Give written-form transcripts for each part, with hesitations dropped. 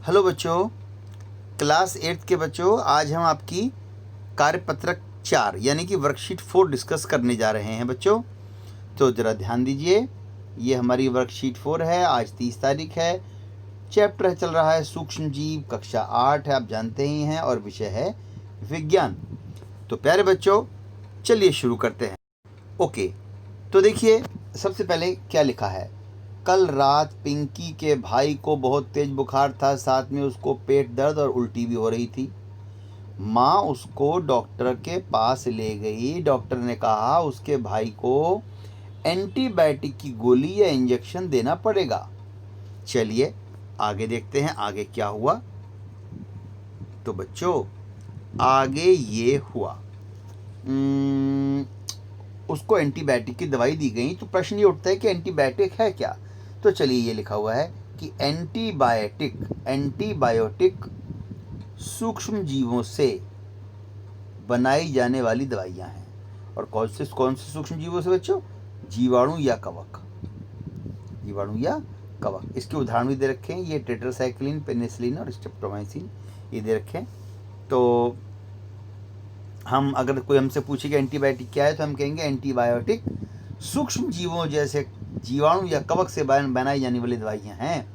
Hello बच्चों, class 8 के बच्चों, आज हम आपकी कार्यपत्रक 4 यानी कि वर्कशीट 4 डिस्कस करने जा रहे हैं बच्चों। तो ज़रा ध्यान दीजिए, ये हमारी वर्कशीट 4 है। आज 30 तारीख है। चैप्टर चल रहा है सूक्ष्म जीव, कक्षा 8 है, आप जानते ही हैं, और विषय है विज्ञान। तो प्यारे बच्चों, चलिए शुरू करते हैं। ओके, तो देखिए सबसे पहले क्या लिखा है। कल रात पिंकी के भाई को बहुत तेज बुखार था, साथ में उसको पेट दर्द और उल्टी भी हो रही थी। माँ उसको डॉक्टर के पास ले गई। डॉक्टर ने कहा उसके भाई को एंटीबायोटिक की गोली या इंजेक्शन देना पड़ेगा। चलिए आगे देखते हैं आगे क्या हुआ। तो बच्चों आगे ये हुआ, उसको एंटीबायोटिक की दवाई दी गई। तो प्रश्न ये उठता है कि एंटीबायोटिक है क्या। तो चलिए ये लिखा हुआ है कि एंटीबायोटिक सूक्ष्म जीवों से बनाई जाने वाली दवाइयाँ हैं। और कौन से सूक्ष्म जीवों से बच्चों? जीवाणु या कवक। जीवाणु या कवक। इसके उदाहरण भी दे रखे हैं, ये टेट्रासाइक्लिन, पेनिसिलिन और स्ट्रेप्टोमाइसिन ये दे रखे हैं। तो हम अगर कोई हमसे पूछे कि एंटीबायोटिक क्या है, तो हम कहेंगे एंटीबायोटिक सूक्ष्म जीवों जैसे जीवाणु या कवक से बनाई जाने वाली दवाइयाँ हैं।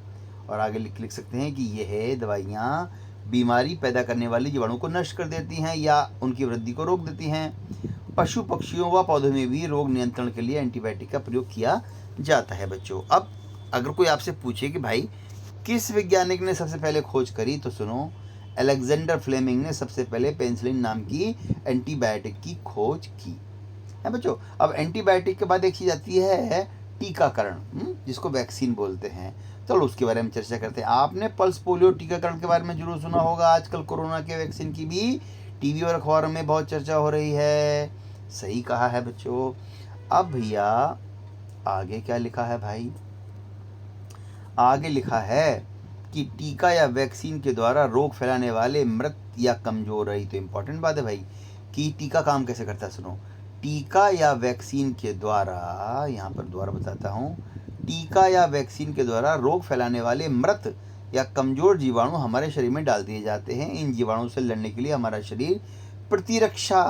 और आगे लिख सकते हैं कि यह दवाइयाँ बीमारी पैदा करने वाले जीवाणु को नष्ट कर देती हैं या उनकी वृद्धि को रोक देती हैं। पशु पक्षियों व पौधों में भी रोग नियंत्रण के लिए एंटीबायोटिक का प्रयोग किया जाता है बच्चों। अब अगर कोई आपसे पूछे कि भाई किस वैज्ञानिक ने सबसे पहले खोज करी, तो सुनो, अलेक्जेंडर फ्लेमिंग ने सबसे पहले पेनिसिलिन नाम की एंटीबायोटिक की खोज की है बच्चों। अब एंटीबायोटिक के बाद देखी जाती है टीकाकरण, जिसको वैक्सीन बोलते हैं। चलो उसके बारे में चर्चा करते हैं। आपने पल्स पोलियो टीकाकरण के बारे में जरूर सुना होगा। आजकल कोरोना के वैक्सीन की भी टीवी और अखबारों में बहुत चर्चा हो रही है। सही कहा है बच्चों। अब भैया आगे क्या लिखा है भाई? आगे लिखा है कि टीका या वैक्सीन के द्वारा रोग फैलाने वाले मृत या कमजोर रही। तो इम्पोर्टेंट बात है भाई कि टीका काम कैसे करता है। सुनो, टीका या वैक्सीन के द्वारा, यहाँ पर दोबारा बताता हूँ, टीका या वैक्सीन के द्वारा रोग फैलाने वाले मृत या कमजोर जीवाणु हमारे शरीर में डाल दिए जाते हैं। इन जीवाणु से लड़ने के लिए हमारा शरीर प्रतिरक्षा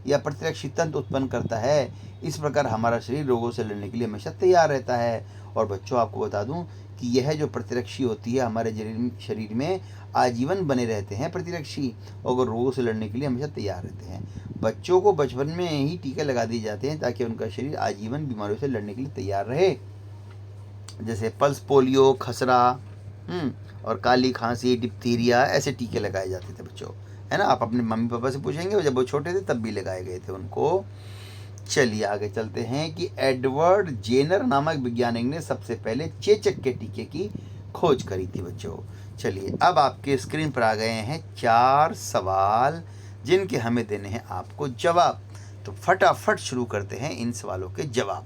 या प्रतिरक्षी तंत्र उत्पन्न करता है। इस प्रकार हमारा शरीर रोगों से लड़ने के लिए हमेशा तैयार रहता है। और बच्चों आपको बता दूं कि यह जो प्रतिरक्षी होती है हमारे शरीर में आजीवन बने रहते हैं प्रतिरक्षी, और रोगों से लड़ने के लिए हमेशा तैयार रहते हैं। बच्चों को बचपन में ही टीके लगा दिए जाते हैं ताकि उनका शरीर आजीवन बीमारियों से लड़ने के लिए तैयार रहे। जैसे पल्स पोलियो, खसरा और काली खांसी, डिप्थीरिया, ऐसे टीके लगाए जाते थे बच्चों, है ना। आप अपने मम्मी पापा से पूछेंगे, जब वो छोटे थे तब भी लगाए गए थे उनको। चलिए आगे चलते हैं कि एडवर्ड जेनर नामक वैज्ञानिक ने सबसे पहले चेचक के टीके की खोज करी थी बच्चों। चलिए अब आपके स्क्रीन पर आ गए हैं 4 सवाल, जिनके हमें देने हैं आपको जवाब। तो फटाफट शुरू करते हैं इन सवालों के जवाब।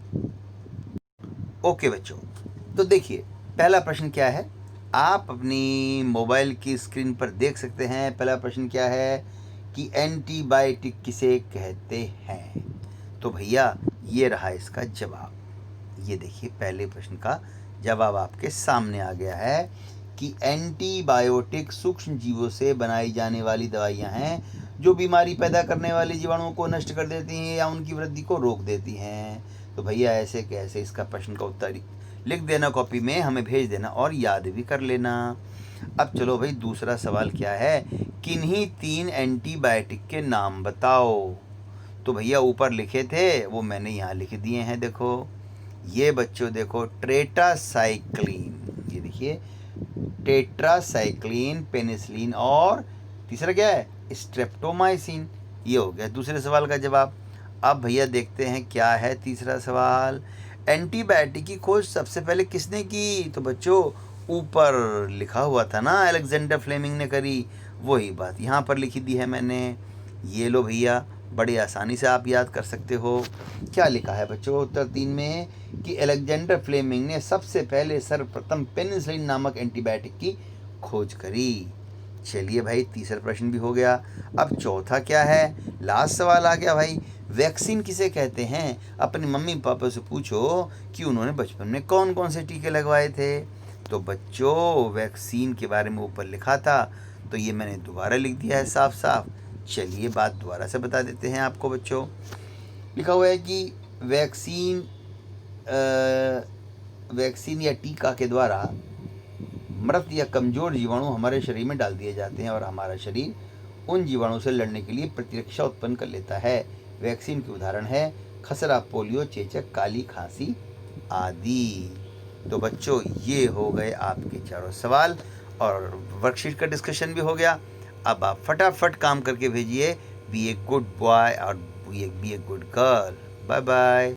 ओके बच्चों, तो देखिए पहला प्रश्न क्या है, आप अपनी मोबाइल की स्क्रीन पर देख सकते हैं। पहला प्रश्न क्या है कि एंटीबायोटिक किसे कहते हैं। तो भैया ये रहा इसका जवाब। ये देखिए पहले प्रश्न का जवाब आपके सामने आ गया है कि एंटीबायोटिक सूक्ष्म जीवों से बनाई जाने वाली दवाइयाँ हैं जो बीमारी पैदा करने वाले जीवाणुओं को नष्ट कर देती हैं या उनकी वृद्धि को रोक देती हैं। तो भैया ऐसे कैसे, इसका प्रश्न का उत्तर लिख देना कॉपी में, हमें भेज देना और याद भी कर लेना। अब चलो भाई दूसरा सवाल क्या है, किन्हीं 3 एंटीबायोटिक के नाम बताओ। तो भैया ऊपर लिखे थे वो मैंने यहाँ लिख दिए हैं। देखो ये बच्चों, देखो टेट्रासाइक्लिन, ये देखिए टेट्रासाइक्लिन, पेनिसिलिन, और तीसरा क्या है, स्ट्रेप्टोमाइसिन। ये हो गया दूसरे सवाल का जवाब। अब भैया देखते हैं क्या है तीसरा सवाल, एंटीबायोटिक की खोज सबसे पहले किसने की। तो बच्चों ऊपर लिखा हुआ था ना, अलेक्जेंडर फ्लेमिंग ने करी, वही बात यहाँ पर लिखी दी है मैंने। ये लो भैया, बड़ी आसानी से आप याद कर सकते हो। क्या लिखा है बच्चों उत्तर 3 में कि अलेक्जेंडर फ्लेमिंग ने सबसे पहले सर्वप्रथम पेनिसिलिन नामक एंटीबायोटिक की खोज करी। चलिए भाई तीसरा प्रश्न भी हो गया। अब चौथा क्या है, लास्ट सवाल आ गया भाई, वैक्सीन किसे कहते हैं। अपनी मम्मी पापा से पूछो कि उन्होंने बचपन में कौन कौन से टीके लगवाए थे। तो बच्चों वैक्सीन के बारे में ऊपर लिखा था, तो ये मैंने दोबारा लिख दिया है साफ साफ। चलिए बात दोबारा से बता देते हैं आपको बच्चों। लिखा हुआ है कि वैक्सीन या टीका के द्वारा मृत या कमज़ोर जीवाणु हमारे शरीर में डाल दिए जाते हैं और हमारा शरीर उन जीवाणु से लड़ने के लिए प्रतिरक्षा उत्पन्न कर लेता है। वैक्सीन के उदाहरण है खसरा, पोलियो, चेचक, काली खांसी आदि। तो बच्चों ये हो गए आपके चारों सवाल और वर्कशीट का डिस्कशन भी हो गया। अब आप फटाफट काम करके भेजिए। बी ए गुड बॉय और be a good girl. Bye bye.